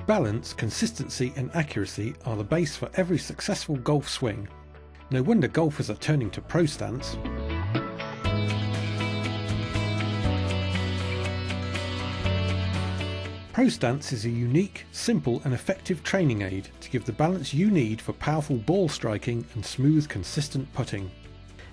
Balance, consistency and accuracy are the base for every successful golf swing. No wonder golfers are turning to ProStance. ProStance is a unique, simple and effective training aid to give the balance you need for powerful ball striking and smooth, consistent putting.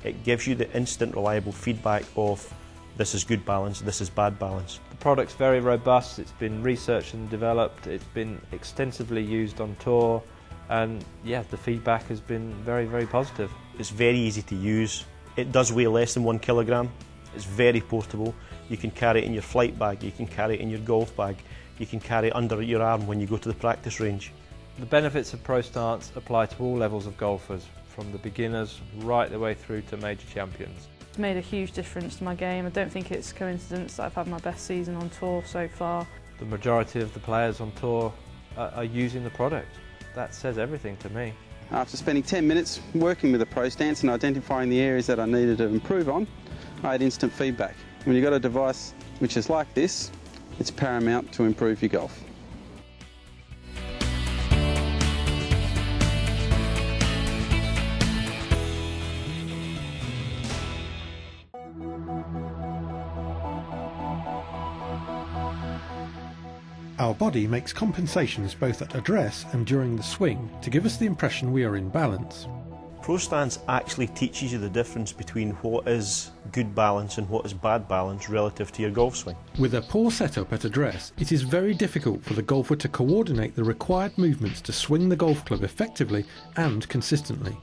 It gives you the instant, reliable feedback of this is good balance, this is bad balance. The product's very robust, it's been researched and developed, it's been extensively used on tour, and yeah, the feedback has been very, very positive. It's very easy to use, it does weigh less than 1 kilogram, it's very portable, you can carry it in your flight bag, you can carry it in your golf bag, you can carry it under your arm when you go to the practice range. The benefits of ProStance apply to all levels of golfers, from the beginners right the way through to major champions. It's made a huge difference to my game. I don't think it's a coincidence that I've had my best season on tour so far. The majority of the players on tour are using the product. That says everything to me. After spending 10 minutes working with the ProStance and identifying the areas that I needed to improve on, I had instant feedback. When you've got a device which is like this, it's paramount to improve your golf. Our body makes compensations both at address and during the swing to give us the impression we are in balance. ProStance actually teaches you the difference between what is good balance and what is bad balance relative to your golf swing. With a poor setup at address, it is very difficult for the golfer to coordinate the required movements to swing the golf club effectively and consistently.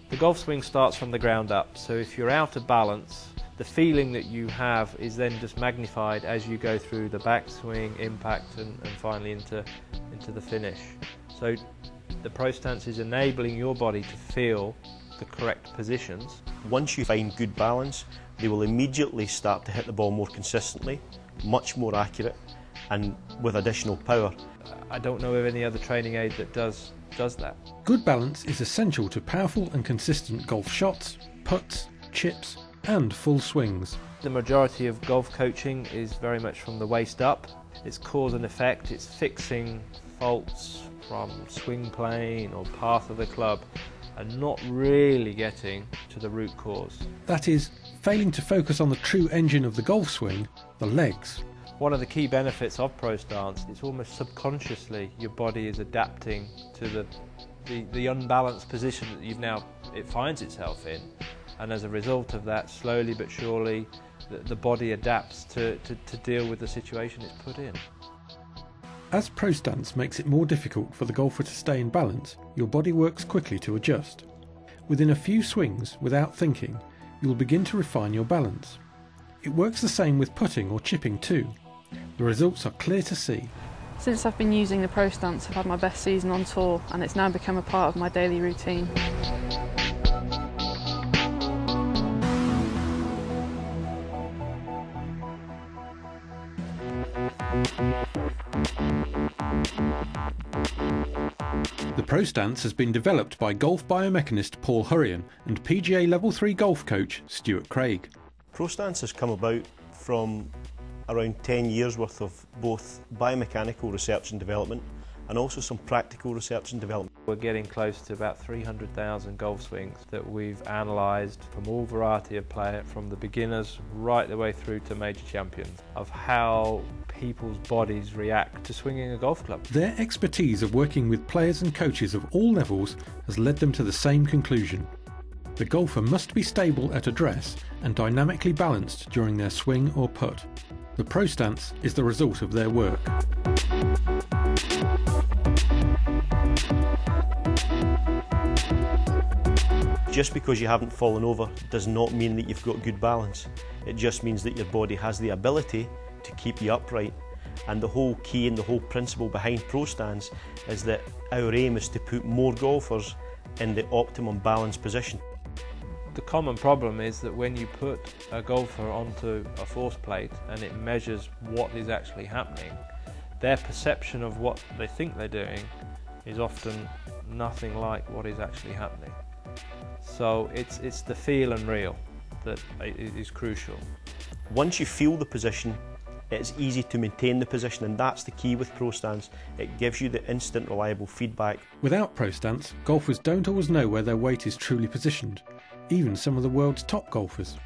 The golf swing starts from the ground up, so if you're out of balance, the feeling that you have is then just magnified as you go through the backswing, impact and finally into the finish. So the ProStance is enabling your body to feel the correct positions. Once you find good balance, they will immediately start to hit the ball more consistently, much more accurate and with additional power. I don't know of any other training aid that does that. Good balance is essential to powerful and consistent golf shots, putts, chips and full swings. The majority of golf coaching is very much from the waist up. It's cause and effect, it's fixing faults from swing plane or path of the club and not really getting to the root cause. That is, failing to focus on the true engine of the golf swing, the legs. One of the key benefits of ProStance is almost subconsciously your body is adapting to the unbalanced position that it finds itself in, and as a result of that, slowly but surely the body adapts to deal with the situation it's put in. As ProStance makes it more difficult for the golfer to stay in balance, your body works quickly to adjust. Within a few swings, without thinking, you will begin to refine your balance. It works the same with putting or chipping too. The results are clear to see. Since I've been using the ProStance, I've had my best season on tour and it's now become a part of my daily routine. The ProStance has been developed by golf biomechanist Paul Hurrian and PGA Level 3 golf coach Stuart Craig. ProStance has come about from around 10 years worth of both biomechanical research and development and also some practical research and development. We're getting close to about 300,000 golf swings that we've analysed from all variety of player, from the beginners right the way through to major champions, of how people's bodies react to swinging a golf club. Their expertise of working with players and coaches of all levels has led them to the same conclusion. The golfer must be stable at address and dynamically balanced during their swing or putt. The ProStance is the result of their work. Just because you haven't fallen over does not mean that you've got good balance. It just means that your body has the ability to keep you upright. And the whole key and the whole principle behind ProStance is that our aim is to put more golfers in the optimum balance position. The common problem is that when you put a golfer onto a force plate and it measures what is actually happening, their perception of what they think they're doing is often nothing like what is actually happening. So it's the feel and reel that is crucial. Once you feel the position, It's easy to maintain the position, and that's the key with ProStance. It gives you the instant reliable feedback. Without ProStance, golfers don't always know where their weight is truly positioned, even some of the world's top golfers.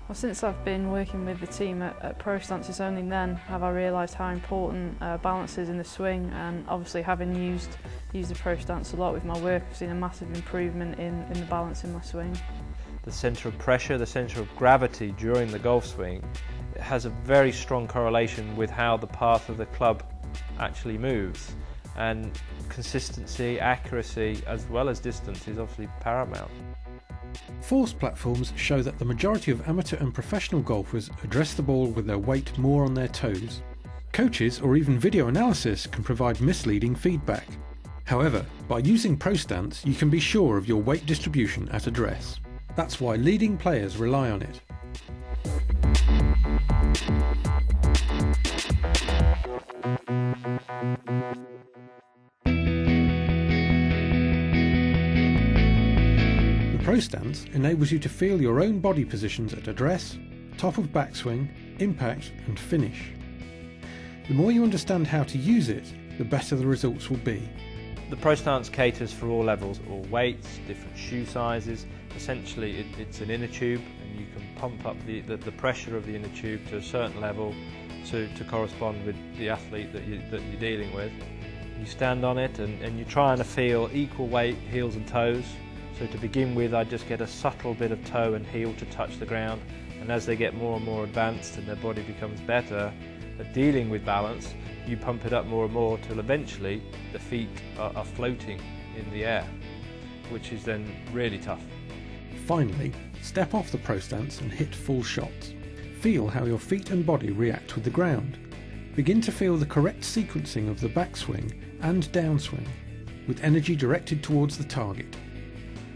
Well, since I've been working with the team at ProStance, it's only then have I realised how important balance is in the swing, and obviously having used the ProStance a lot with my work, I've seen a massive improvement in the balance in my swing. The centre of pressure, the centre of gravity during the golf swing has a very strong correlation with how the path of the club actually moves, and consistency, accuracy as well as distance is obviously paramount. Force platforms show that the majority of amateur and professional golfers address the ball with their weight more on their toes. Coaches or even video analysis can provide misleading feedback. However, by using ProStance you can be sure of your weight distribution at address. That's why leading players rely on it. The ProStance enables you to feel your own body positions at address, top of backswing, impact and finish. The more you understand how to use it, the better the results will be. The ProStance caters for all levels, all weights, different shoe sizes. Essentially it's an inner tube, and you can pump up the pressure of the inner tube to a certain level to correspond with the athlete that you're dealing with. You stand on it and you're trying to feel equal weight, heels and toes. So to begin with, I just get a subtle bit of toe and heel to touch the ground, and as they get more and more advanced and their body becomes better at dealing with balance, you pump it up more and more till eventually the feet are floating in the air, which is then really tough. Finally, step off the ProStance and hit full shots. Feel how your feet and body react with the ground. Begin to feel the correct sequencing of the backswing and downswing, with energy directed towards the target.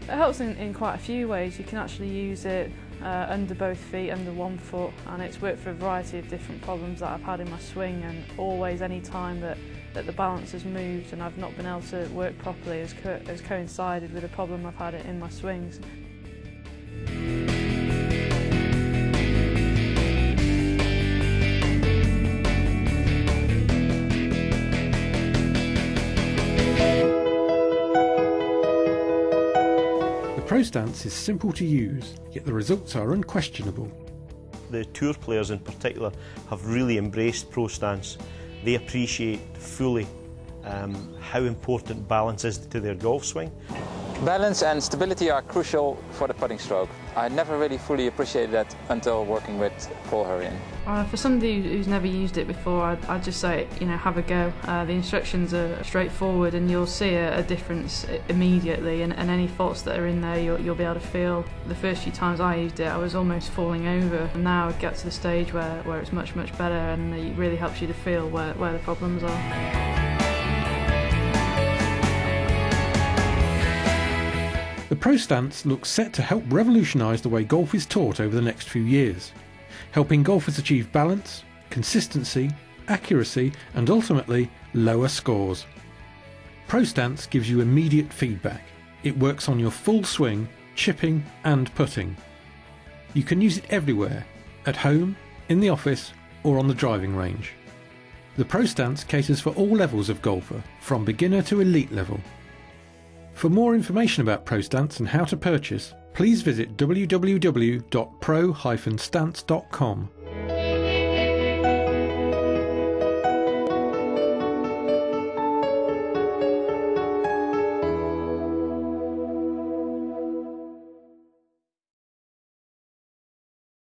It helps in quite a few ways. You can actually use it under both feet, under one foot, and it's worked for a variety of different problems that I've had in my swing, and always any time that the balance has moved and I've not been able to work properly has coincided with a problem I've had in my swings. ProStance is simple to use, yet the results are unquestionable. The tour players in particular have really embraced ProStance. They appreciate fully how important balance is to their golf swing. Balance and stability are crucial for the putting stroke. I never really fully appreciated that until working with Paul Hurrian. For somebody who's never used it before, I'd just say, have a go. The instructions are straightforward and you'll see a difference immediately, and any faults that are in there you'll be able to feel. The first few times I used it I was almost falling over, and now I get to the stage where it's much better, and it really helps you to feel where the problems are. The ProStance looks set to help revolutionise the way golf is taught over the next few years, helping golfers achieve balance, consistency, accuracy and ultimately lower scores. ProStance gives you immediate feedback. It works on your full swing, chipping and putting. You can use it everywhere, at home, in the office or on the driving range. The ProStance caters for all levels of golfer, from beginner to elite level. For more information about ProStance and how to purchase, please visit www.pro-stance.com.